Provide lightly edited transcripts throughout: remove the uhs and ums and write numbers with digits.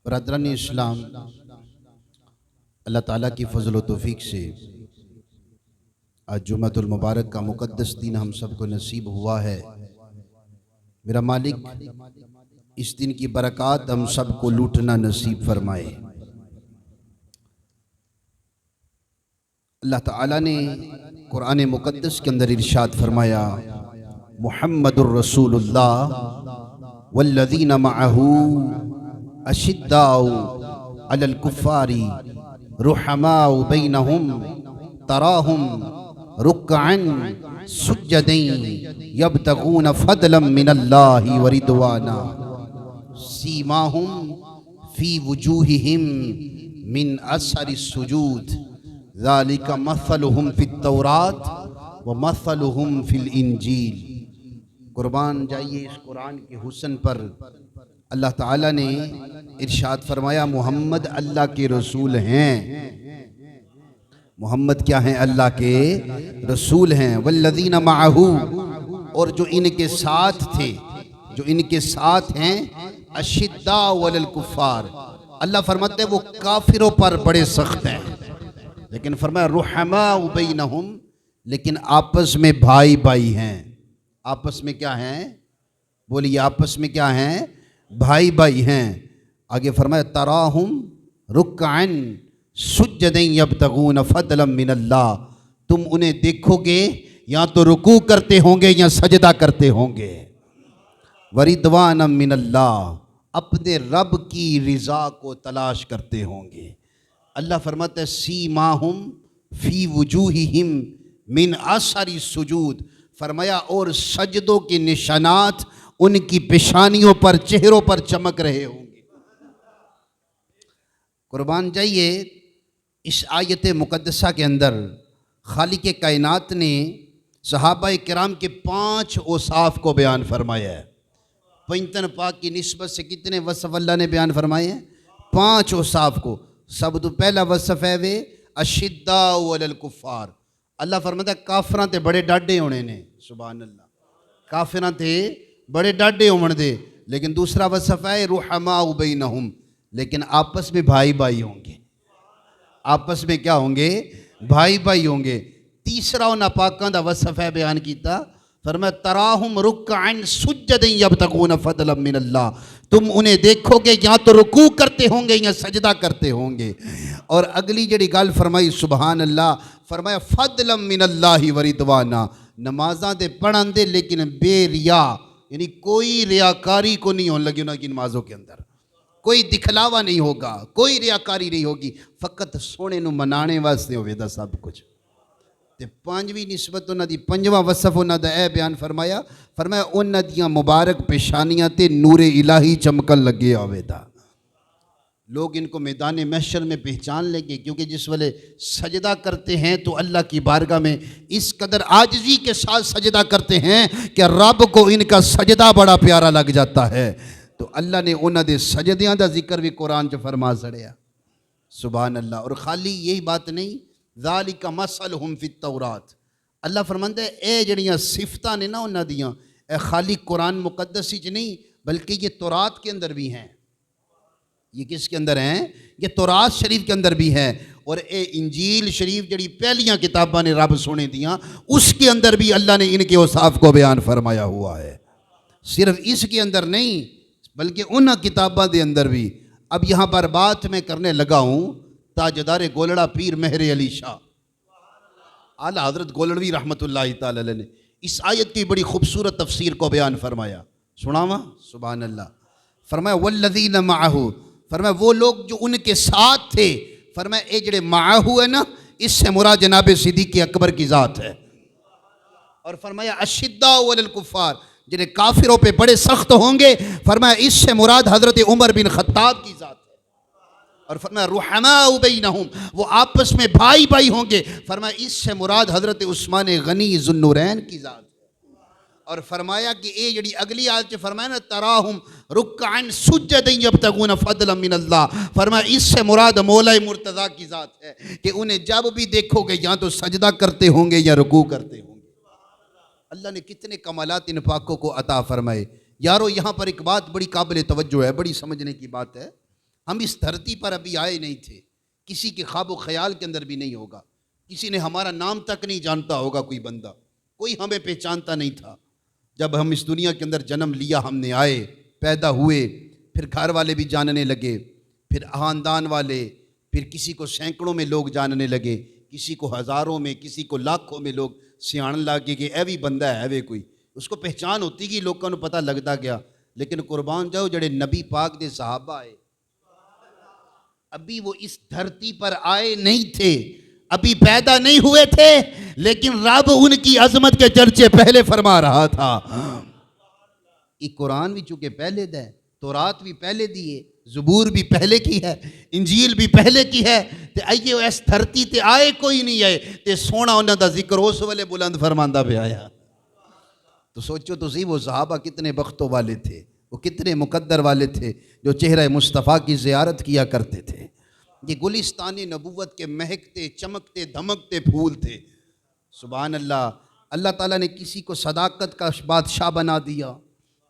برادران اسلام، اللہ تعالیٰ کی فضل و توفیق سے آج جمعۃ المبارک کا مقدس دن ہم سب کو نصیب ہوا ہے۔ میرا مالک اس دن کی برکات ہم سب کو لوٹنا نصیب فرمائے۔ اللہ تعالیٰ نے قرآن مقدس کے اندر ارشاد فرمایا، محمد الرسول اللہ والذین معہ اشداء علی الکفار رحماء بینہم تراہم رکعا سجدا یبتغون فضلا من اللہ ورضوانا سیماہم فی وجوہہم من اثر السجود ذالک مثلہم فی التوراۃ ومثلہم فی الانجیل۔ قربان جائیے اس قرآن کے حسن پر۔ اللہ تعالیٰ نے ارشاد فرمایا محمد اللہ کے رسول ہیں۔ محمد کیا ہیں؟ اللہ کے رسول ہیں۔ والذین معہ، اور جو ان کے ساتھ تھے، جو ان کے ساتھ ہیں، اشداء علی الکفار، اللہ فرماتے ہیں وہ کافروں پر بڑے سخت ہیں، لیکن فرمایا رحماء بینہم، لیکن آپس میں بھائی بھائی ہیں۔ آپس میں کیا ہیں؟ بولیے آپس میں کیا ہیں؟ بھائی بھائی ہیں۔ آگے فرمایا تراہم رکعا سجدا یبتغون فضلا من اللہ، تم انہیں دیکھو گے یا تو رکوع کرتے ہوں گے یا سجدہ کرتے ہوں گے، ورضوانا من اللہ، اپنے رب کی رضا کو تلاش کرتے ہوں گے۔ اللہ فرماتا ہے سیماہم فی وجوہہم من اثر السجود، فرمایا اور سجدوں کے نشانات ان کی پیشانیوں پر، چہروں پر چمک رہے ہوں گے۔ قربان جائیے اس آیت مقدسہ کے اندر خالق کائنات نے صحابہ کرام کے 5 اوصاف کو بیان فرمایا ہے۔ پنجتن پاک کی نسبت سے کتنے وصف اللہ نے بیان فرمائے ہیں؟ 5 اوصاف کو۔ سب تو پہلا وصف ہے وہ اشداء علی الکفار، اللہ فرماتا ہے کافراں تے بڑے ڈاڈے ہونے نے، سبحان اللہ، کافراں تے بڑے ڈاڈے ہون دے۔ لیکن دوسرا وصف ہے رحماء بینہم، لیکن آپس میں بھائی بھائی ہوں گے، آپس میں کیا ہوں گے؟ بھائی بھائی ہوں گے۔ تیسرا انہاں پاکاں دا وصف ہے بیان کیتا، فرمایا تراہم رکعا سجدا یبتغون فضلا من اللہ، تم انہیں دیکھو گے یا تو رکوع کرتے ہوں گے یا سجدہ کرتے ہوں گے۔ اور اگلی جڑی گل فرمائی سبحان اللہ، فرمایا فضلا من اللہ ورضوانا، نمازاں دے پڑھن دے لیکن بے ریا، یعنی کوئی ریاکاری کو نہیں ہون لگی انہاں کی نمازوں کے اندر، کوئی دکھلاوا نہیں ہوگا، کوئی ریاکاری نہیں ہوگی، فقط سونے نو منانے واسطے ہوئے دا سب کچھ۔ تے 5ویں نسبت انہاں دی، 5واں وصف انہاں دا اے بیان فرمایا، فرمایا انہاں دیاں مبارک پیشانیاں تے نور الہی چمکن لگے ہوئے دا۔ لوگ ان کو میدان محشر میں پہچان لیں گے، کیونکہ جس ویلے سجدہ کرتے ہیں تو اللہ کی بارگاہ میں اس قدر عاجزی کے ساتھ سجدہ کرتے ہیں کہ رب کو ان کا سجدہ بڑا پیارا لگ جاتا ہے۔ تو اللہ نے انہاں دے سجدیاں دا ذکر بھی قرآن چ فرما سڑیا، سبحان اللہ۔ اور خالی یہی بات نہیں، ذالک مثلہم فی التوراۃ، اللہ فرماندا ہے اے جڑیاں صفتاں نے نا انہاں دیاں، اے خالی قرآن مقدس ہی نہیں بلکہ یہ تورات کے اندر بھی ہیں۔ یہ کس کے اندر ہیں؟ یہ تورات شریف کے اندر بھی ہے، اور اے انجیل شریف جڑی پہلیاں کتاباں نے رب سونے دیاں، اس کے اندر بھی اللہ نے ان کے اوصاف کو بیان فرمایا ہوا ہے۔ صرف اس کے اندر نہیں بلکہ انہاں کتاباں دے اندر بھی۔ اب یہاں پر بات میں کرنے لگا ہوں تاجدار گولڑا پیر مہر علی شاہ اعلیٰ حضرت گولڑوی رحمۃ اللہ تعالی علیہ نے اس آیت کی بڑی خوبصورت تفسیر کو بیان فرمایا، سناواں؟ سبحان اللہ۔ فرمایا والذین معہ، فرمایا وہ لوگ جو ان کے ساتھ تھے، فرمایا اے جڑے معہ ہے نا، اس سے مراد جناب صدیق اکبر کی ذات ہے۔ اور فرمایا اشداء علی الکفار، جنہیں کافروں پہ بڑے سخت ہوں گے، فرمایا اس سے مراد حضرت عمر بن خطاب کی ذات ہے۔ اور فرمایا رحماء بینہم، وہ آپس میں بھائی بھائی ہوں گے، فرمایا اس سے مراد حضرت عثمان غنی ذو النورین کی ذات ہے۔ اور فرمایا کہ اے جڑی اگلی آیت فرمایا نا تراہم رکعا سجدا یبتغون فضلا من اللہ، فرمایا اس سے مراد مولا مرتضیٰ کی ذات ہے کہ انہیں جب بھی دیکھو گے یا تو سجدہ کرتے ہوں گے یا رکوع کرتے ہوں گے۔ اللہ نے کتنے کمالات ان پاکوں کو عطا فرمائے۔ یارو یہاں پر ایک بات بڑی قابل توجہ ہے، بڑی سمجھنے کی بات ہے۔ ہم اس دھرتی پر ابھی آئے نہیں تھے، کسی کے خواب و خیال کے اندر بھی نہیں ہوگا، کسی نے ہمارا نام تک نہیں جانتا ہوگا، کوئی بندہ کوئی ہمیں پہچانتا نہیں تھا۔ جب ہم اس دنیا کے اندر جنم لیا، ہم نے آئے، پیدا ہوئے، پھر گھر والے بھی جاننے لگے، پھر خاندان والے، پھر کسی کو سینکڑوں میں لوگ جاننے لگے، کسی کو ہزاروں میں، کسی کو لاکھوں میں لوگ سیاਣ لگے کہ اے بھی بندہ ہے وے کوئی، اس کو پہچان ہوتی گئی، لوگوں کو پتہ لگتا گیا۔ لیکن قربان جاؤ جڑے نبی پاک دے صحابہ آئے، ابھی وہ اس دھرتی پر آئے نہیں تھے، ابھی پیدا نہیں ہوئے تھے، لیکن رب ان کی عظمت کے چرچے پہلے فرما رہا تھا۔ یہ قرآن بھی چونکہ پہلے دا ہے، تورات بھی پہلے دی ہے، زبور بھی پہلے کی ہے، انجیل بھی پہلے کی ہے، تے آئیے اس دھرتی تے آئے کوئی نہیں آئے، تے سونا انہاں دا ذکر اس والے بلند فرماندہ پہ آیا۔ تو سوچو تو صحیح، وہ صحابہ کتنے بختوں والے تھے، وہ کتنے مقدر والے تھے جو چہرہ مصطفیٰ کی زیارت کیا کرتے تھے۔ یہ گلستان نبوت کے مہکتے چمکتے دھمکتے پھول تھے۔ سبحان اللہ۔ اللہ تعالیٰ نے کسی کو صداقت کا بادشاہ بنا دیا،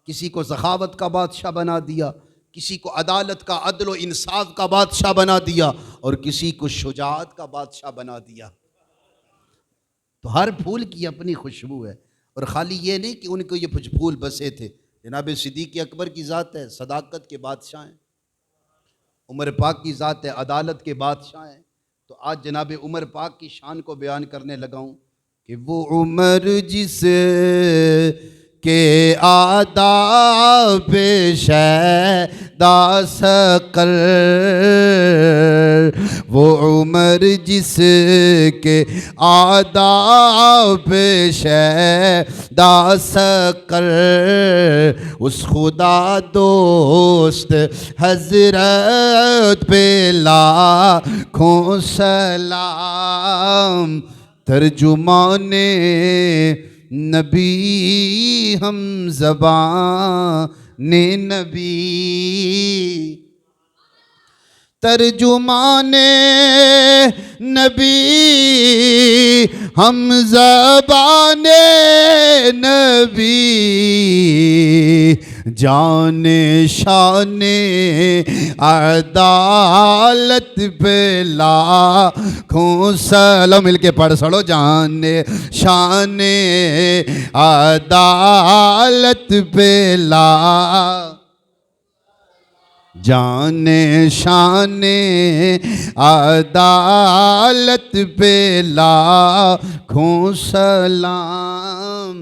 کسی کو سخاوت کا بادشاہ بنا دیا، کسی کو عدالت کا، عدل و انصاف کا بادشاہ بنا دیا، اور کسی کو شجاعت کا بادشاہ بنا دیا۔ تو ہر پھول کی اپنی خوشبو ہے، اور خالی یہ نہیں کہ ان کو یہ پھول بسے تھے۔ جناب صدیق اکبر کی ذات ہے، صداقت کے بادشاہ ہیں۔ عمر پاک کی ذات ہے، عدالت کے بادشاہ ہیں۔ تو آج جناب عمر پاک کی شان کو بیان کرنے لگا ہوں کہ وہ عمر جس کے آداب شیدا ثقل، وہ عمر جس کے آداب شیدا ثقل، اس خدا دوست حضرت پہ لاکھوں سلام۔ ترجمان نبی ہم زبان نبی، ترجمان نبی ہم زبان نبی، جان شان عدالت پہ لاکھوں سلام۔ مل کے پڑھ سڑو، جان شان عدالت پہ جان شان عدالت پہ لاکھوں سلام۔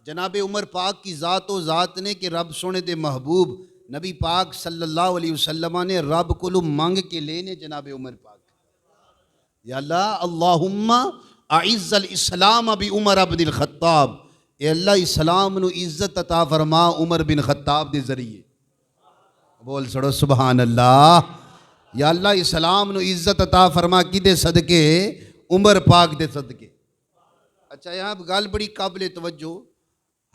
جناب عمر پاک کی ذات و ذات نے کہ رب سونے دے محبوب نبی پاک صلی اللہ علیہ وسلم نے رب کو مانگ کے لینے جناب عمر پاک، یا اللہ اللہم اعز الاسلام بعمر بن الخطاب، اے اللہ اسلام نو عزت عطا فرما عمر بن خطاب دے ذریعے۔ بول سڑو سبحان اللہ۔ یا اللہ اسلام نو عزت عطا فرما کدے صدقے؟ عمر پاک دے صدقے۔ اچھا یہاں گل بڑی قابل توجہ،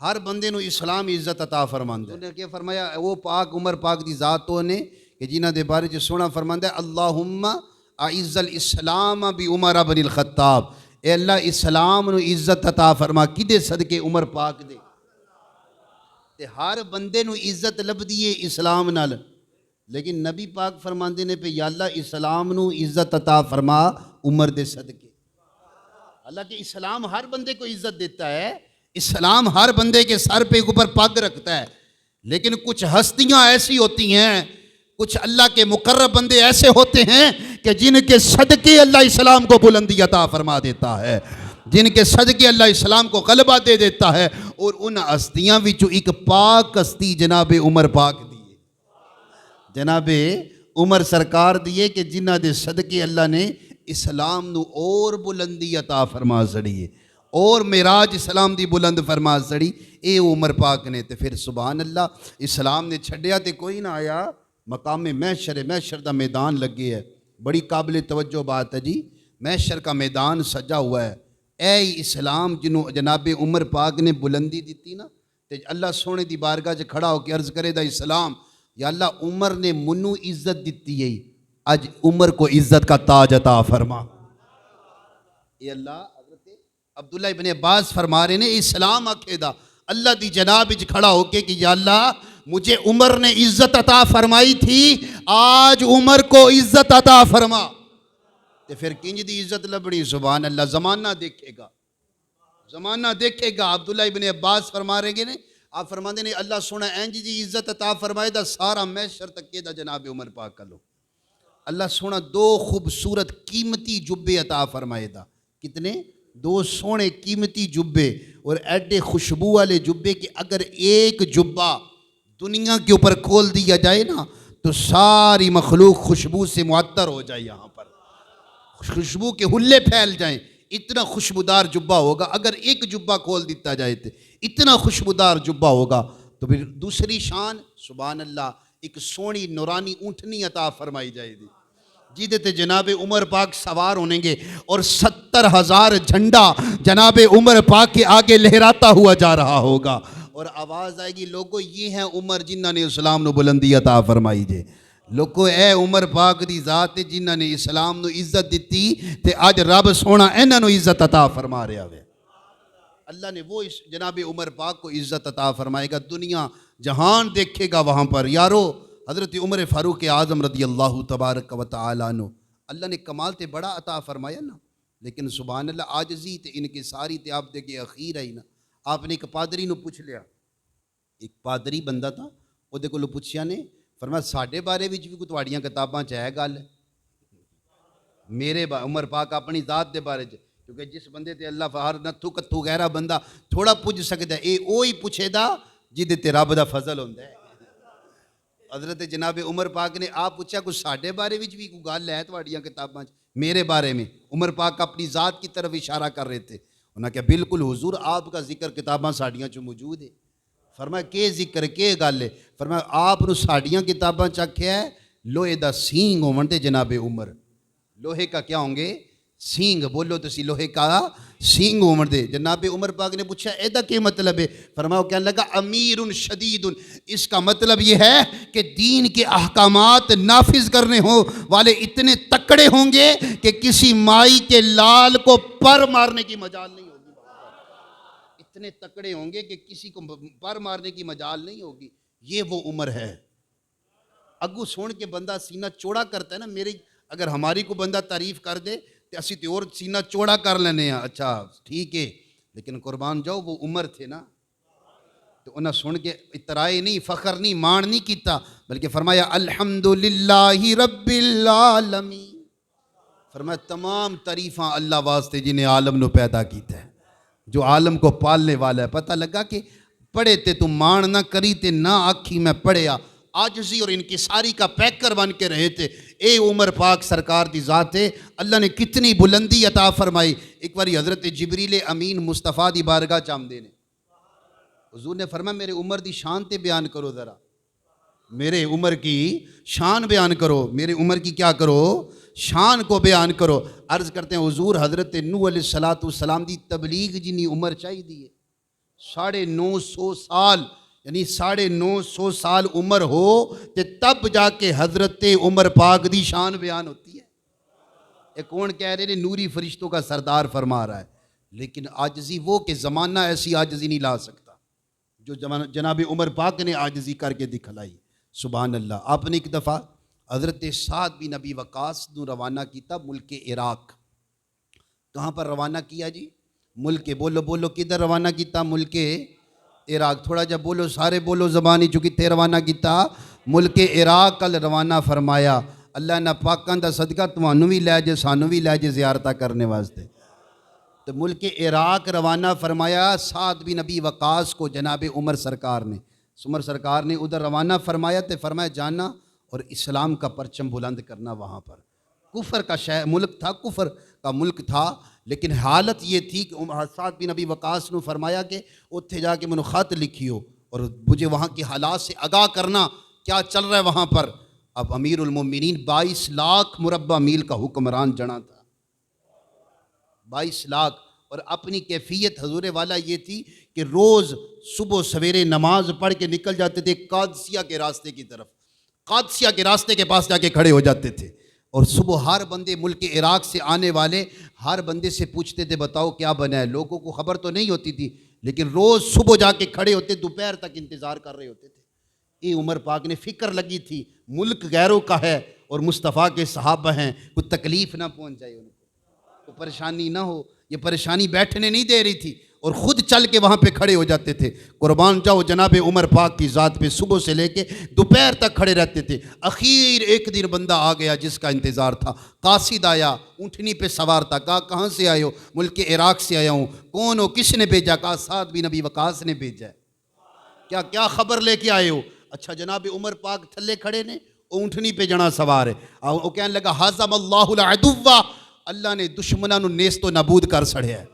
ہر بندے نو اسلام عزت عطا فرماندا ہے۔ انہوں نے کیا فرمایا؟ وہ پاک عمر پاک دی ذاتوں نے کہ جنہاں دے بارے چ سونا فرماندا ہے اللہم اعز الاسلام بعمر بن الخطاب، اے اللہ اسلام نو عزت عطا فرما کدے صدقے؟ عمر پاک دے۔ تے ہر بندے نو عزت لبدی ہے اسلام نال، لیکن نبی پاک فرماندے نے پہ یا اللہ اسلام نو عزت عطا فرما عمر دے صدقے۔ اللہ کہ اسلام ہر بندے کو عزت دیتا ہے، اسلام ہر بندے کے سر پہ اوپر پگ رکھتا ہے، لیکن کچھ ہستیاں ایسی ہوتی ہیں، کچھ اللہ کے مقرب بندے ایسے ہوتے ہیں کہ جن کے صدقے اللہ اسلام کو بلندی عطا فرما دیتا ہے، جن کے صدقے اللہ اسلام کو غلبہ دے دیتا ہے، اور ان ہستیاں وچوں ایک پاک ہستی جناب عمر پاک دیئے، جناب عمر سرکار دیئے کہ جنہ دے صدقے اللہ نے اسلام نو اور بلندی عطا فرما سڑیے، اور معراج اسلام دی بلند فرما سڑی، اے عمر پاک نے۔ تے پھر سبحان اللہ اسلام نے چھڑیا تے کوئی نہ آیا، مقام محشر دا میدان لگے ہے۔ بڑی قابل توجہ بات ہے جی، محشر کا میدان سجا ہوا ہے۔ اے اسلام جنہوں جناب عمر پاک نے بلندی دیتی نا، تے اللہ سونے دی بارگاہ چ کھڑا ہو کے عرض کرے دا اسلام، یا اللہ عمر نے منو عزت دیتی ہے، آج عمر کو عزت کا تاج عطا فرما۔ اے اللہ حضرت عبداللہ ابن عباس فرما رہے نے اسلام آکھے دا اللہ دی جناب وچ کھڑا ہو کے کہ یا اللہ مجھے عمر نے عزت عطا فرمائی تھی، آج عمر کو عزت عطا فرما تے پھر کنج دی عزت لبنی. سبحان اللہ. زمانہ دیکھے گا، زمانہ دیکھے گا. عبداللہ ابن عباس فرما رہے گے، آپ فرما دیں اللہ سونا اینج جی عزت عطا فرمائے دا سارا محشر تک کے دا جناب عمر پاک کا لو. اللہ سونا دو خوبصورت قیمتی جبے عطا فرمائے دا. کتنے؟ دو سونے قیمتی جبے، اور ایڈے خوشبو والے جبے کہ اگر ایک جبہ دنیا کے اوپر کھول دیا جائے نا تو ساری مخلوق خوشبو سے معطر ہو جائے. یہاں پر خوشبو کے حلے پھیل جائیں، اتنا خوشبودار جبہ ہوگا. اگر ایک جبہ کھول دیتا جائے تو اتنا خوشبودار جبہ ہوگا. تو پھر دوسری شان سبحان اللہ، ایک سونی نورانی اونٹنی عطا فرمائی جائے گی جیدے تے جناب عمر پاک سوار ہونے گے، اور 70,000 جھنڈا جناب عمر پاک کے آگے لہراتا ہوا جا رہا ہوگا، اور آواز آئے گی لوگو یہ ہیں عمر جنہاں نے اسلام نو بلندی عطا فرمائی جے. لوگو اے عمر پاک دی ذات جنہاں نے اسلام نو عزت دیتی تے آج رب سونا انہاں نو عزت عطا فرما رہا ہے. اللہ نے وہ اس جناب عمر پاک کو عزت عطا فرمائے گا. دنیا جہان دیکھے گا وہاں پر. یارو حضرت عمر فاروق اعظم رضی اللہ تبارک و تعالیٰ عنہ، اللہ نے کمال تے بڑا عطا فرمایا نا، لیکن سبحان اللہ عاجزی تے ان کے ساری تے آپ دے کے اخیر آئی نا. آپ نے ایک پادری نو پوچھ لیا، ایک پادری بندہ تھا، وہ دے کو پوچھیا نے فرمایا ساڈے بارے وچ بھی کوئی تواڈیاں کتاباں چ ہے گل؟ میرے عمر پاک اپنی ذات دے بارے چ، کیونکہ جس بندے تے اللہ فہر نتھو کتھو غیرہ بندہ تھوڑا پوچھ سکدا ہے، اے اوہی پوچھے دا جدے تے رب دا فضل ہوندا ہے. حضرت جناب عمر پاک نے آپ پوچھا کوئی ساڈے بارے وچ بھی کوئی گل ہے تواڈیاں کتاباں چ میرے بارے میں؟ عمر پاک اپنی ذات کی طرف اشارہ کر رہے تھے. انہوں نے کہا بالکل حضور آپ کا ذکر کتاباں ساڈیاں چ موجود ہے. فرمایا کہ ذکر کے گل ہے؟ فرمایا آپ نو ساڈیاں کتاباں چ آکھیا ہے لوہے دا سینگ ہون تے جناب عمر. لوہے کا کیا ہوں گے؟ سینگ. بولو تسی لوہے کا سینگ ہون دے. جناب عمر پاک نے پوچھا ایدا کیا مطلب ہے؟ فرمایا کہنے لگا امیر شدید، اس کا مطلب یہ ہے کہ دین کے احکامات نافذ کرنے والے اتنے تکڑے ہوں گے کہ کسی مائی کے لال کو پر مارنے کی مجال نہیں ہوگی. اتنے تکڑے ہوں گے کہ کسی کو پر مارنے کی مجال نہیں ہوگی. یہ وہ عمر ہے. اگو سن کے بندہ سینہ چوڑا کرتا ہے نا. میری اگر ہماری کو بندہ تعریف کر دے تو اسی تے اور سینہ چوڑا کر لینے ہیں، اچھا ٹھیک ہے، لیکن قربان جاؤ وہ عمر تھے نا، تو انہیں سن کے اترائی نہیں، فخر نہیں، مان نہیں کیتا، بلکہ فرمایا الحمدللہ رب العالمین. فرمایا تمام تعریفاں اللہ واسطے جنہیں عالم نو پیدا کیتا ہے، جو عالم کو پالنے والا ہے. پتہ لگا کہ پڑھے تے تم مان نہ کری تے نہ آکھی میں پڑھیا، عاجزی اور انکساری کا پیکر بن کے رہے تھے. اے عمر پاک سرکار دی ذات ہے، اللہ نے کتنی بلندی عطا فرمائی. ایک باری حضرت جبریل امین مصطفیٰ دی بارگاہ چامدے نے حضور نے فرمایا میرے عمر دی شان تے بیان کرو، ذرا میرے عمر کی شان بیان کرو، میرے عمر کی کیا کرو؟ شان کو بیان کرو. عرض کرتے ہیں حضور حضرت نوح علیہ السلام دی تبلیغ جنی عمر چاہی دی ہے 950 سال، یعنی 950 سال عمر ہو تے تب جا کے حضرت عمر پاک دی شان بیان ہوتی ہے. ایک کون کہہ رہے ہیں نوری فرشتوں کا سردار فرما رہا ہے، لیکن عاجزی وہ کہ زمانہ ایسی عاجزی نہیں لا سکتا جو جناب عمر پاک نے عاجزی کر کے دکھلائی. سبحان اللہ. آپ نے ایک دفعہ حضرت سعد بن ابی وقاص نو روانہ کیتا ملک عراق. کہاں پر روانہ کیا جی؟ ملک، بولو کدھر روانہ کیتا؟ ملک عراق. تھوڑا جا بولو، سارے بولو زبانی چونکہ تے روانہ کیتا ملک عراق کل روانہ فرمایا. اللہ نہ پاکاں دا صدقہ تمہانوں بھی لے جے سانوں بھی لے جے زیارتہ کرنے واسطے. تو ملک عراق روانہ فرمایا سعد بن ابی وقاص کو جناب عمر سرکار نے. عمر سرکار نے ادھر روانہ فرمایا تو فرمایا جانا اور اسلام کا پرچم بلند کرنا. وہاں پر کفر کا ملک تھا، کفر کا ملک تھا، لیکن حالت یہ تھی کہ سعد بن ابی وقاص نے فرمایا کہ اتھے جا کے منو خط لکھیو اور مجھے وہاں کی حالات سے آگاہ کرنا کیا چل رہا ہے وہاں پر. اب امیر المومنین 22 لاکھ مربع میل کا حکمران جنا تھا، 22 لاکھ. اور اپنی کیفیت حضور والا یہ تھی کہ روز صبح سویرے نماز پڑھ کے نکل جاتے تھے قادسیہ کے راستے کی طرف، قادسیہ کے راستے کے پاس جا کے کھڑے ہو جاتے تھے. اور صبح ہر بندے ملک عراق سے آنے والے ہر بندے سے پوچھتے تھے بتاؤ کیا بنا ہے. لوگوں کو خبر تو نہیں ہوتی تھی، لیکن روز صبح جا کے کھڑے ہوتے، دوپہر تک انتظار کر رہے ہوتے تھے یہ عمر پاک نے فکر لگی تھی ملک غیروں کا ہے اور مصطفیٰ کے صحابہ ہیں، کوئی تکلیف نہ پہنچ جائے ان کو، کوئی پریشانی نہ ہو. یہ پریشانی بیٹھنے نہیں دے رہی تھی اور خود چل کے وہاں پہ کھڑے ہو جاتے تھے. قربان جاؤ جناب عمر پاک کی ذات پہ، صبح سے لے کے دوپہر تک کھڑے رہتے تھے. اخیر ایک دن بندہ آ گیا جس کا انتظار تھا. قاصد آیا، اونٹنی پہ سوار تھا. کہا کہاں سے آئے ہو؟ ملک عراق سے آیا ہوں. کون ہو؟ کس نے بھیجا؟ کہا سعد بن ابی وقاص نے بھیجا ہے. کیا خبر لے کے آئے ہو؟ اچھا جناب عمر پاک تھلے کھڑے نے، اونٹنی پہ جنا سوار ہے. وہ کہنے لگا حزم اللہ العدو، اللہ نے دشمنوں نو نیست و نابود کر سڑیا ہے،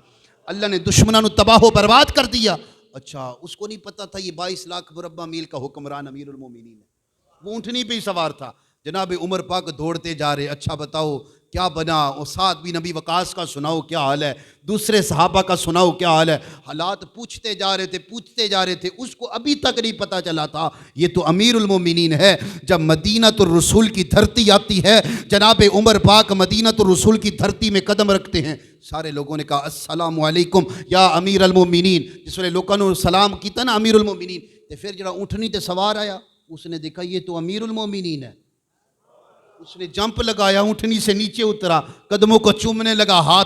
اللہ نے دشمنوں نو تباہ و برباد کر دیا. اچھا اس کو نہیں پتا تھا یہ 22 لاکھ مربع میل کا حکمران امیر المومنین ہے. وہ اونٹنی پہ ہی سوار تھا. جناب عمر پاک دوڑتے جا رہے. اچھا بتاؤ کیا بنا؟ سعد بن ابی وقاص کا سناؤ کیا حال ہے، دوسرے صحابہ کا سناؤ کیا حال ہے. حالات پوچھتے جا رہے تھے. اس کو ابھی تک نہیں پتا چلا تھا یہ تو امیر المومنین ہے. جب مدینہ الرسول کی دھرتی آتی ہے، جناب عمر پاک مدینہ الرسول کی دھرتی میں قدم رکھتے ہیں. سارے لوگوں نے کہا السلام علیکم یا امیر المومنین. جس نے لوگوں نے سلام کیتا نا امیر المومنین، تو پھر جڑا اونٹنی تے سوار آیا اس نے دیکھا یہ تو امیر المومنین ہے. اس نے جمپ لگایا، اونٹنی سے نیچے اترا، قدموں کو چومنے لگا،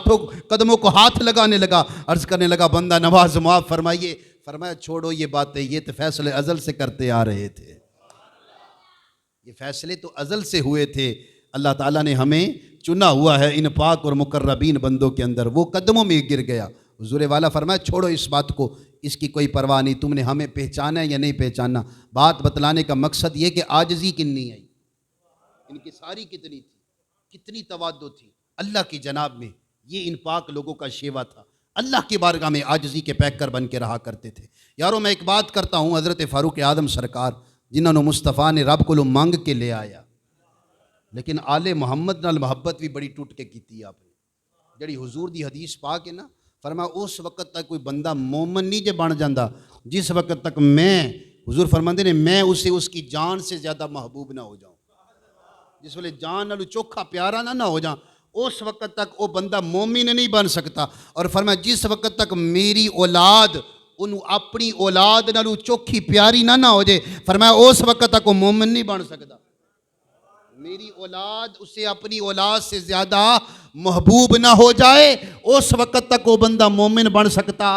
قدموں کو ہاتھ لگانے لگا، عرض کرنے لگا بندہ نواز معاف فرمائیے. فرمایا چھوڑو یہ باتیں، یہ تو فیصلے ازل سے کرتے آ رہے تھے، یہ فیصلے تو ازل سے ہوئے تھے. اللہ تعالیٰ نے ہمیں چنا ہوا ہے ان پاک اور مقربین بندوں کے اندر. وہ قدموں میں گر گیا. حضور والا فرمایا چھوڑو اس بات کو، اس کی کوئی پرواہ نہیں. تم نے ہمیں پہچانا ہے یا نہیں پہچانا. بات بتلانے کا مقصد یہ کہ عاجزی کنی آئی، ان کی ساری کتنی تھی، کتنی تواضع تھی اللہ کی جناب میں. یہ ان پاک لوگوں کا شیوا تھا. اللہ کی بارگاہ میں عاجزی کے پیکر بن کے رہا کرتے تھے. یارو میں ایک بات کرتا ہوں، حضرت فاروق اعظم سرکار جنہوں نے مصطفیٰ نے رب کو مانگ کے لے آیا، لیکن آل محمد نال محبت بھی بڑی ٹوٹ کے کیتی آپ نے. جڑی حضور دی حدیث پاک ہے نا، فرمایا اس وقت تک کوئی بندہ مومن نہیں جے بن جاندہ جس وقت تک میں، حضور فرماندے نے، میں اسے اس کی جان سے زیادہ محبوب نہ ہو جاؤں. جس ویلے جان نالو چوکھا پیارا نہ ہو جاؤں اس وقت تک وہ بندہ مومن نہیں بن سکتا. اور فرمایا جس وقت تک میری اولاد انہوں اپنی اولاد نالو چوکھی پیاری نہ ہو جائے، فرمایا اس وقت تک وہ مومن نہیں بن سکتا. میری اولاد اسے اپنی اولاد سے زیادہ محبوب نہ ہو جائے اس وقت تک وہ بندہ مومن بن سکتا.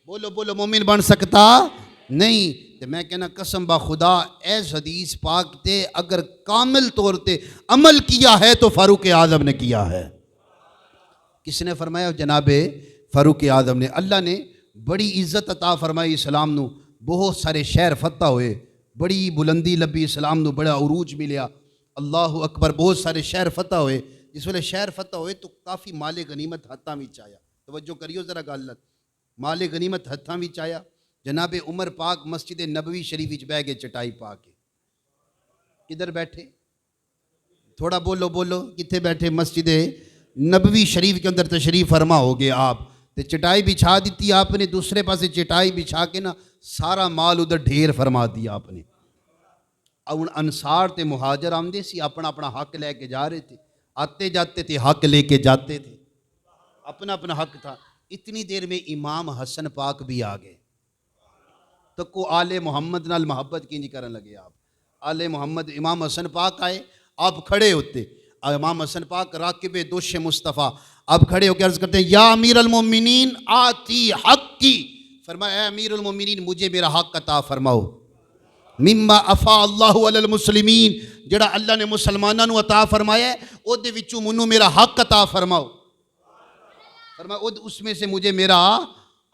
بولو مومن بن سکتا نہیں. تو میں کہنا قسم با خدا ایس حدیث پاک تے اگر کامل طور تے عمل کیا ہے تو فاروق اعظم نے کیا ہے. کس نے فرمایا؟ جناب فاروق اعظم نے. اللہ نے بڑی عزت عطا فرمائی اسلام نو، بہت سارے شہر فتح ہوئے، بڑی بلندی لبی اسلام نو، بڑا عروج ملیا. اللہ اکبر. بہت سارے شہر فتح ہوئے. جس ویلے شہر فتح ہوئے تو کافی مال غنیمت ہتھاں وچ آیا. توجہ کریو ذرا گل، مال غنیمت ہتھاں وچ آیا. جناب عمر پاک مسجد نبوی شریف وچ بیٹھ گئے چٹائی پا کے. کدھر بیٹھے؟ تھوڑا بولو کتنے بیٹھے؟ مسجد نبوی شریف کے اندر تشریف فرما ہو گئے آپ. تو چٹائی بچھا دیتی آپ نے، دوسرے پاسے چٹائی بچھا کے نا سارا مال ادھر ڈھیر فرما دیا آپ نے. اب انصار تے مہاجر آمدے سی، اپنا اپنا حق لے کے جا رہے تھے، آتے جاتے تھے حق لے کے جاتے تھے، اپنا اپنا حق تھا. اتنی دیر میں امام حسن پاک بھی آ گئے. تو کو آل محمد نال محبت کی نہیں کرنے لگے آپ. آل محمد امام حسن پاک آئے، آپ کھڑے ہوتے. امام حسن پاک راکب دوش مصطفیٰ آپ کھڑے ہو کے عرض کرتے ہیں یا امیر المومنین آتی حق کی. فرمایا اے امیر المومنین مجھے میرا حق عطا فرماؤ. مما افا اللہ علی المسلمین، جڑا اللہ نے مسلمانوں نو عطا فرمایا ہے او دے وچوں منو میرا حق عطا فرماؤ. فرمایا اس میں سے مجھے میرا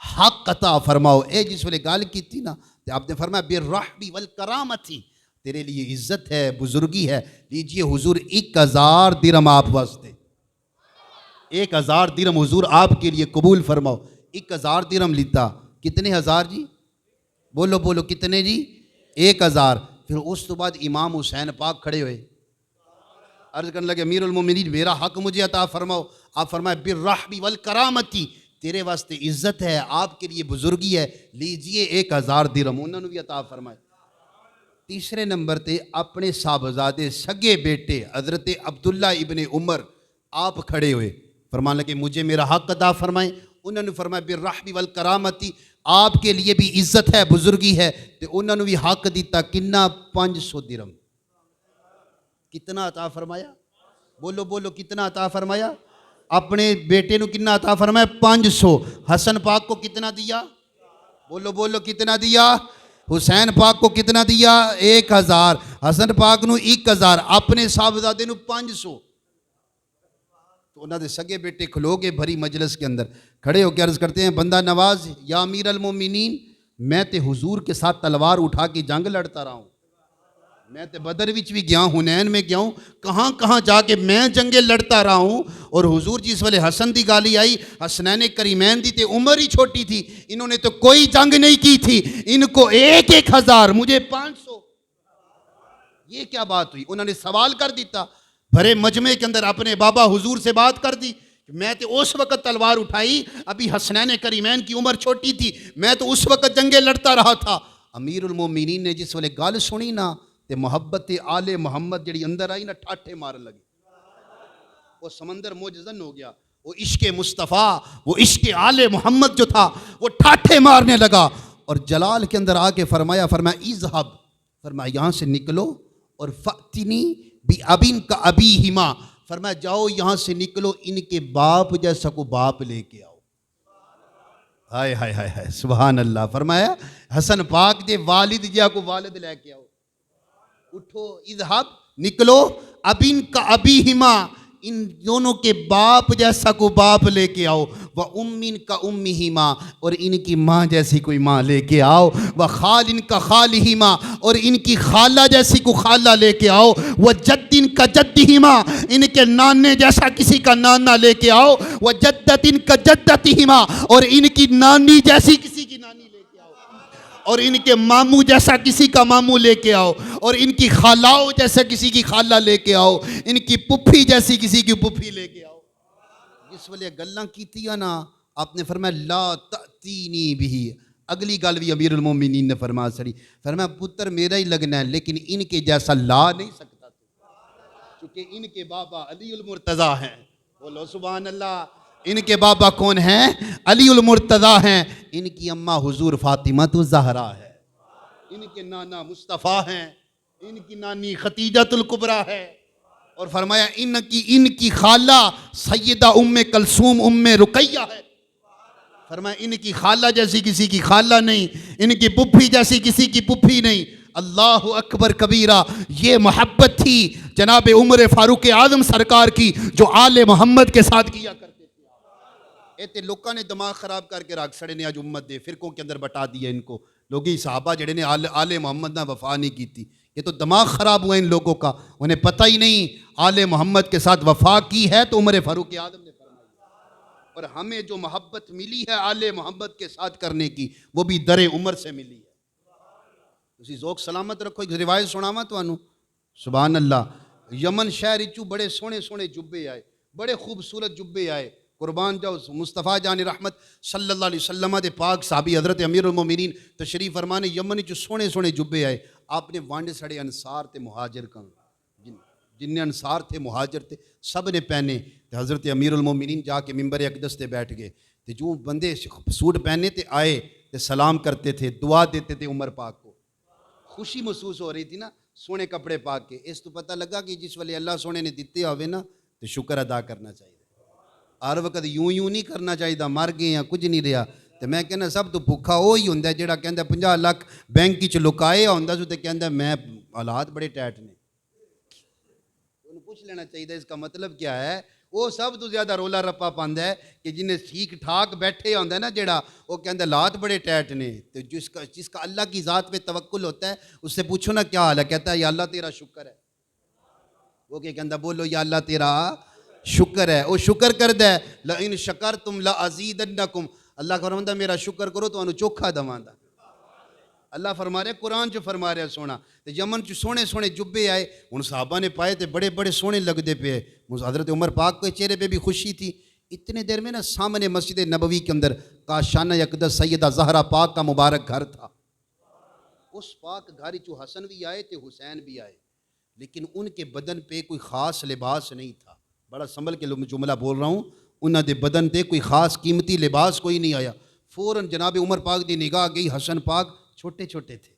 حق عطا فرماؤ. اے جس ویلے گال کی تھی نا تو آپ نے فرمایا بالرحب والکرامتی، تیرے لیے عزت ہے، بزرگی ہے، لیجئے حضور 1000 درہم آپ واسطے، 1000 درہم حضور آپ کے لیے قبول فرماؤ. 1000 درہم لیتا. کتنے ہزار جی؟ بولو کتنے جی؟ 1000. پھر اس تو بعد امام حسین پاک کھڑے ہوئے، عرض کرنے لگے امیر المومنین میرا حق مجھے عطا فرماؤ. آپ فرمائے بالرحب والکرامتی، تیرے واسطے عزت ہے، آپ کے لیے بزرگی ہے، لیجئے 1000 درہم. انہوں نے بھی عطا فرمائے. تیسرے نمبر تے اپنے صاحبزادے سگے بیٹے حضرت عبداللہ ابن عمر آپ کھڑے ہوئے، فرمانے لگے مجھے میرا حق عطا فرمائیں. انہوں نے فرمایا بالرحم والکرامتی، آپ کے لیے بھی عزت ہے، بزرگی ہے، تو انہوں نے بھی حق دیتا کنا 500 درہم. کتنا عطا فرمایا؟ بولو بولو کتنا عطا فرمایا؟ اپنے بیٹے نو کتنا عطا فرمایا؟ 500. حسن پاک کو کتنا دیا؟ بولو بولو کتنا دیا؟ حسین پاک کو کتنا دیا؟ 1000. حسن پاک نو 1000، اپنے صاحبزادے نو 500. تو انہوں نے سگے بیٹے کھلو گے بھری مجلس کے اندر کھڑے ہو کے عرض کرتے ہیں بندہ نواز یا امیر المومنین، میں تے حضور کے ساتھ تلوار اٹھا کے جنگ لڑتا رہا ہوں، میں تے بدر وچ بھی گیا ہوں، حنین میں گیا ہوں، کہاں کہاں جا کے میں جنگیں لڑتا رہا ہوں، اور حضور جس والے حسن دی گالی آئی، حسنین کریمین دی تے عمر ہی چھوٹی تھی، انہوں نے تو کوئی جنگ نہیں کی تھی، ان کو 1000 مجھے 500. یہ کیا بات ہوئی؟ انہوں نے سوال کر دیتا بھرے مجمع کے اندر، اپنے بابا حضور سے بات کر دی، میں تو اس وقت تلوار اٹھائی، ابھی حسنین کریمین کی عمر چھوٹی تھی، میں تو اس وقت جنگیں لڑتا رہا تھا. امیر المومنین نے جس والے گال سنی نا تے محبت آل محمد جڑی اندر آئی نا ٹھاٹھے مار لگی، وہ سمندر موجزن ہو گیا، وہ عشق مصطفیٰ، وہ عشق آل محمد جو تھا وہ ٹھاٹھے مارنے لگا. اور جلال کے اندر آ کے فرمایا اذہب، فرمایا یہاں سے نکلو، اور فأتنی بی ابن کا ابی ہما، فرمایا جاؤ یہاں سے نکلو، ان کے باپ جیسا کو باپ لے کے آؤ. ہائے ہائے ہائے ہائے سبحان اللہ. فرمایا حسن پاک دے والد جا کو والد لے کے آؤ. اٹھو، اذہب نکلو، ابن کا ابی ہما، ان دونوں کے باپ جیسا کو باپ لے کے آؤ، وہ امین کا امیہما، اور ان کی ماں جیسی کوئی ماں لے کے آؤ، وہ خالن کا خالہما، اور ان کی خالہ جیسی کو خالہ لے کے آؤ، وہ جدن کا جدہما، ان کے نانے جیسا کسی کا نانا لے کے آؤ، وہ جدتن کا جدتہما، اور ان کی نانی جیسی کسی کی نانی لے کے آؤ، اور ان کے ماموں جیسا کسی کا ماموں لے کے آؤ، اور ان کی خالاؤ جیسا کسی کی خالہ لے کے آؤ، ان کی پپھی جیسی کسی کی پپھی لے کے آؤ. جس والے گلاں کیتیاں نا آپ نے فرمایا لا تأتینی بھی. اگلی گل بھی امیر المومنین نے فرما سڑی، فرمایا پتر میرا ہی لگنا ہے لیکن ان کے جیسا لا نہیں سکتا تو، چونکہ ان کے بابا علی المرتضیٰ ہیں. بولو سبحان اللہ. ان کے بابا کون ہیں؟ علی المرتضیٰ ہیں. ان کی اماں حضور فاطمہ الزہرا ہے، ان کے نانا مصطفیٰ ہیں، ان کی نانی خدیجہ الکبریٰ ہے، اور فرمایا ان کی خالہ سیدہ ام کلثوم ام رقیہ ہے. فرمایا ان کی خالہ جیسی کسی کی خالہ نہیں، ان کی پپھی جیسی کسی کی پپھی نہیں. اللہ اکبر کبیرہ. یہ محبت تھی جناب عمر فاروق اعظم سرکار کی جو آل محمد کے ساتھ کیا کرتے تھے. ایتے لوکاں نے دماغ خراب کر کے راک سڑے نے آج امت دے فرقوں کے اندر بٹا دیا ان کو. لوگی صحابہ جڑے نے آل محمد نہ وفا نہیں کی تھی، یہ تو دماغ خراب ہوا ان لوگوں کا، انہیں پتہ ہی نہیں آل محمد کے ساتھ وفا کی ہے تو عمر فاروق اعظم نے فرمائی. اور ہمیں جو محبت ملی ہے آل محمد کے ساتھ کرنے کی وہ بھی در عمر سے ملی ہے. اسی ذوق سلامت رکھو. ایک روایت سناواں تانوں سبحان اللہ. یمن شہر وچوں بڑے سونے سونے جبے آئے، بڑے خوبصورت جبے آئے. قربان جاؤ مصطفیٰ جان رحمت صلی اللہ علیہ وسلم دے پاک صحابی حضرت امیر المومنین تشریف فرمانے یمن وچوں سونے سونے جبے آئے. آپ نے وانڈ سڑے انصار تے مہاجر کن جن انصار تھے مہاجر تھے سب نے پہنے. تے حضرت امیر المومنین جا کے ممبر اقدس تے بیٹھ گئے. تے جو بندے سوٹ پہنے تے آئے تے سلام کرتے تھے، دعا دیتے تھے عمر پاک کو. خوشی محسوس ہو رہی تھی نا سونے کپڑے پاک کے. اس تو پتہ لگا کہ جس والے اللہ سونے نے دیتے ہوئے نا تو شکر ادا کرنا چاہیے. ہر وقت یوں نہیں کرنا چاہیے مر گئے یا کچھ نہیں رہا. تو میں کہنا سب تو بھوکا وہی ہوندا جڑا کہندا 50 لاکھ بینک وچ لکائے ہوندا سو تے کہندا میں حالات بڑے ٹائٹ نے. انہوں پوچھ لینا چاہیے اس کا مطلب کیا ہے. وہ سب تو زیادہ رولا رپا پاندا ہے کہ جنہیں ٹھیک ٹھاک بیٹھے ہوندا ہے نا جڑا وہ کہندا حالات بڑے ٹائٹ نے. تو جس کا اللہ کی ذات پہ توکل ہوتا ہے اس سے پوچھو نا کیا حال ہے، کہتا ہے یا اللہ تیرا شکر ہے. وہ کہ کہندا بولو یا اللہ تیرا شکر ہے. وہ شکر کردا ہے لئن شکرتم لازیدنکم. اللہ فرماندا میرا شکر کرو تو انہوں چوکھا دواں دا. اللہ فرما رہے قرآن جو فرما رہے سونا. تے یمن چ سونے سونے جبے آئے ان صحابہ نے پائے تے بڑے بڑے سونے لگ دے پے. حضرت عمر پاک کے چہرے پہ بھی خوشی تھی. اتنے دیر میں نا سامنے مسجد نبوی کے اندر کاشانہ اقدس سیدہ زہرا پاک کا مبارک گھر تھا. اس پاک گھر چو حسن بھی آئے تے حسین بھی آئے لیکن ان کے بدن پہ کوئی خاص لباس نہیں تھا. بڑا سنبھل کے جملہ بول رہا ہوں. انہاں دے بدن تے کوئی خاص قیمتی لباس کوئی نہیں آیا، فوراً جناب عمر پاک دی نگاہ گئی، حسن پاک چھوٹے چھوٹے تھے،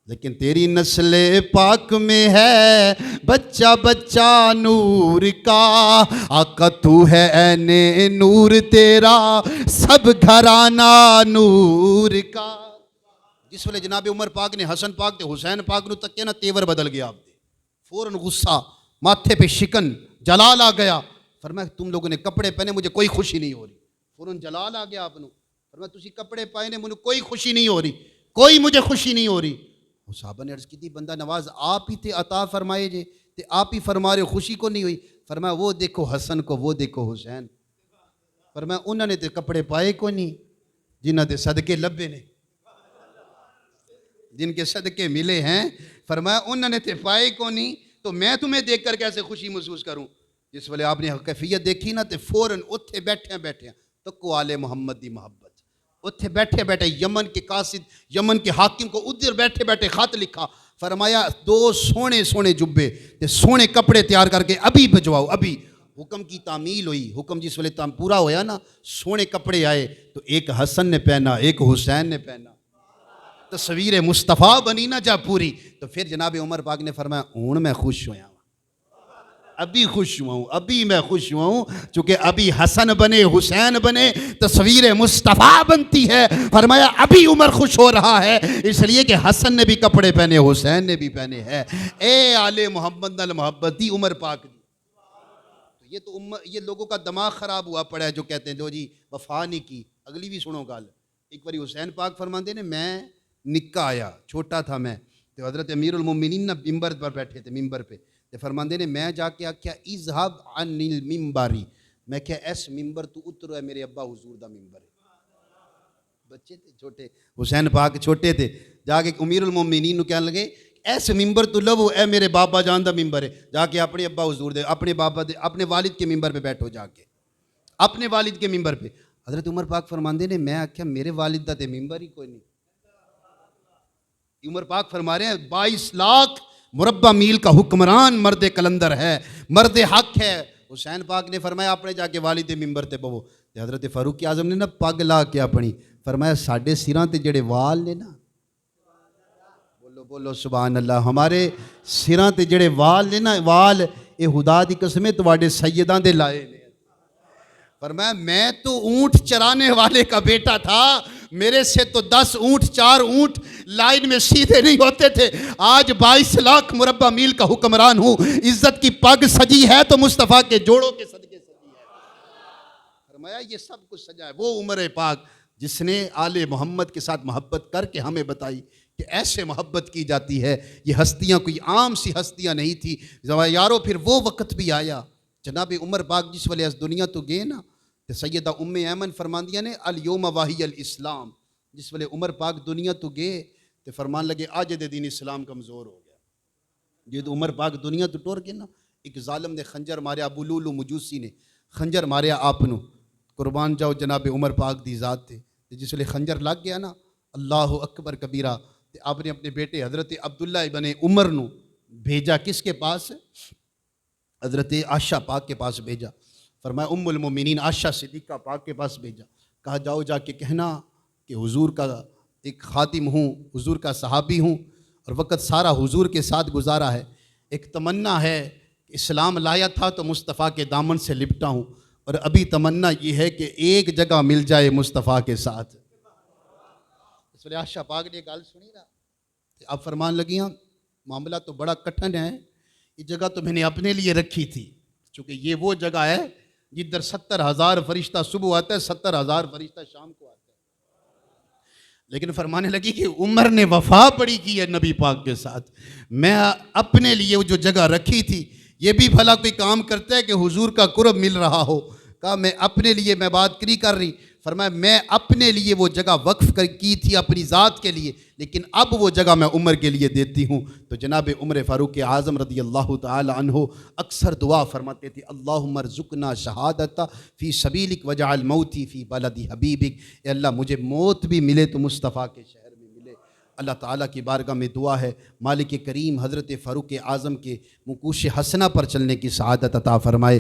لیکن تیری نسل پاک میں ہے بچہ بچہ نور کا، آقا تو ہے عین نور تیرا سب گھرانہ نور کا۔ جس ویلے جناب عمر پاک نے حسن پاک تے حسین پاک نو تکیا نا، تیور بدل گیا آپ دے، فوراً غصہ، ماتھے پہ شکن، جلال آ گیا۔ فرمایا تم لوگوں نے کپڑے پہنے، مجھے کوئی خوشی نہیں ہو رہی۔ فوراً جلال آ گیا آپ نو، فرمایا تسی کپڑے پائے نے، مجھے کوئی خوشی نہیں ہو رہی، کوئی مجھے خوشی نہیں ہو رہی۔ صحابہ نے عرض کی تھی بندہ نواز آپ ہی تھے عطا فرمائے جے تے آپ ہی فرما رہے خوشی کو نہیں ہوئی؟ فرمایا وہ دیکھو حسن کو، وہ دیکھو حسین۔ فرمایا انہوں نے تے کپڑے پائے کو نہیں جنہ دے صدقے لبے نے، جن کے صدقے ملے ہیں، فرمایا انہوں نے تے پائے کو نہیں، تو میں تمہیں دیکھ کر کیسے خوشی محسوس کروں؟ جس ویلے آپ نے کیفیت دیکھی نا تے فوراً اتھے بیٹھے تکو آل محمد دی محبت، اتھے بیٹھے یمن کے قاصد، یمن کے حاکم کو ادھر بیٹھے خط لکھا، فرمایا 2 سونے جبے تے سونے کپڑے تیار کر کے ابھی بھجواؤ، ابھی۔ حکم کی تعمیل ہوئی، حکم جس ویلے پورا ہویا نا، سونے کپڑے آئے تو ایک حسن نے پہنا، ایک حسین نے پہنا، تصویر مصطفیٰ بنی نا جا پوری۔ تو پھر جناب عمر پاک نے فرمایا ہون میں خوش ہویا ہوں، ابھی خوش ہوا ہوں، ابھی میں خوش ہوا ہوں، چونکہ ابھی حسن بنے، حسین بنے، تصویر مصطفیٰ بنتی ہے۔ فرمایا ابھی عمر خوش ہو رہا ہے، اس لیے کہ حسن نے بھی کپڑے پہنے، حسین نے بھی پہنے ہیں۔ اے آل محمد نال محبتی عمر پاک دی۔ تو یہ لوگوں کا دماغ خراب ہوا پڑا ہے جو کہتے ہیں لو جی وفا نہیں کی۔ اگلی بھی سنو گال، ایک باری حسین پاک فرماندے نے میں نکا آیا، چھوٹا تھا میں، تو حضرت امیر المومنین نا ممبر پر بیٹھے تھے، ممبر پہ، تے فرماندے نے میں جا کے آکھیا اذهب عن المنبری، میں کہا ایس ممبر تو اترو ہے، میرے ابا حضور دا ممبر ہے۔ بچے تھے چھوٹے، حسین پاک چھوٹے تھے، جا کے امیر المومنین نو کہنے لگے ایس ممبر تو لو اے میرے بابا جان دا ممبر ہے، جا کے اپنے ابا حضور دے، اپنے بابا دے، اپنے والد کے ممبر پہ بیٹھو، جا کے اپنے والد کے ممبر پہ۔ حضرت عمر پاک فرماندے نے میں آکھیا میرے والد دا تے ممبر ہی کوئی نہیں۔ عمر پاک فرما رہے ہیں 22 لاکھ مربع میل کا حکمران مرد کلندر ہے، مرد حق ہے۔ حسین پاک نے فرمایا اپنے جا کے والد ممبر تے بہو، تے حضرت فاروق اعظم نے نا پگ لا کے اپنی فرمایا ساڈے سراں تے جڑے وال نے نا، بولو سبحان اللہ، ہمارے سراں تے جڑے وال نے نا، وال اے خدا دی قسم ہے تواڈے سیداں دے لائے نے۔ فرمایا میں تو اونٹ چرانے والے کا بیٹا تھا، میرے سے تو 10 اونٹ 4 اونٹ لائن میں سیدھے نہیں ہوتے تھے، آج 22 لاکھ مربع میل کا حکمران ہوں، عزت کی پگ سجی ہے تو مصطفیٰ کے جوڑوں کے صدقے سجی ہے۔ فرمایا یہ سب کچھ سجا ہے وہ عمر پاک جس نے آل محمد کے ساتھ محبت کر کے ہمیں بتائی کہ ایسے محبت کی جاتی ہے۔ یہ ہستیاں کوئی عام سی ہستیاں نہیں تھی یارو۔ پھر وہ وقت بھی آیا، جناب عمر پاک جس والے اس دنیا تو گئے نا، تو سیدہ ام ایمن فرماندیاں نے الیوم واہی الاسلام، جس والے عمر پاک دنیا تو گئے تو فرمان لگے آج دے دین اسلام کمزور ہو گیا۔ یہ تو عمر پاک دنیا تو ٹور کے نا، ایک ظالم نے خنجر ماریا، ابو لولو مجوسی نے خنجر ماریا آپ نو، قربان جاؤ جناب عمر پاک دی ذات تے، جس والے خنجر لگ گیا نا، اللہ اکبر کبیرہ، آپ نے اپنے بیٹے حضرت عبداللہ ابن عمر نو بھیجا کس کے پاس؟ حضرت عائشہ پاک کے پاس بھیجا۔ فرمایا ام المومنین عائشہ صدیقہ پاک کے پاس بھیجا، کہا جاؤ جا کے کہنا کہ حضور کا ایک خادم ہوں، حضور کا صحابی ہوں، اور وقت سارا حضور کے ساتھ گزارا ہے، ایک تمنا ہے کہ اسلام لایا تھا تو مصطفیٰ کے دامن سے لپٹا ہوں، اور ابھی تمنا یہ ہے کہ ایک جگہ مل جائے مصطفیٰ کے ساتھ۔ اس وجہ عائشہ پاک نے گال سنی نا، آپ فرمان لگیاں معاملہ تو بڑا کٹھن ہے، یہ جگہ تو میں نے اپنے لیے رکھی تھی، چونکہ یہ وہ جگہ ہے جدھر 70,000 فرشتہ صبح آتا ہے، 70,000 فرشتہ شام کو آتا ہے۔ لیکن فرمانے لگی کہ عمر نے وفا بڑی کی ہے نبی پاک کے ساتھ، میں اپنے لیے جو جگہ رکھی تھی، یہ بھی بھلا کوئی کام کرتا ہے کہ حضور کا قرب مل رہا ہو؟ کہا میں اپنے لیے میں بات کر رہی، فرمایا میں اپنے لیے وہ جگہ وقف کی تھی اپنی ذات کے لیے، لیکن اب وہ جگہ میں عمر کے لیے دیتی ہوں۔ تو جناب عمر فاروق اعظم رضی اللہ تعالی عنہ اکثر دعا فرماتے تھے اللہم ارزقنا شہادت فی سبیلک وجعل موتی فی بلد حبیبک، اے اللہ مجھے موت بھی ملے تو مصطفیٰ کے شہر میں ملے۔ اللہ تعالیٰ کی بارگاہ میں دعا ہے مالک کریم حضرت فاروق اعظم کے منقوش حسنہ پر چلنے کی سعادت عطا فرمائے۔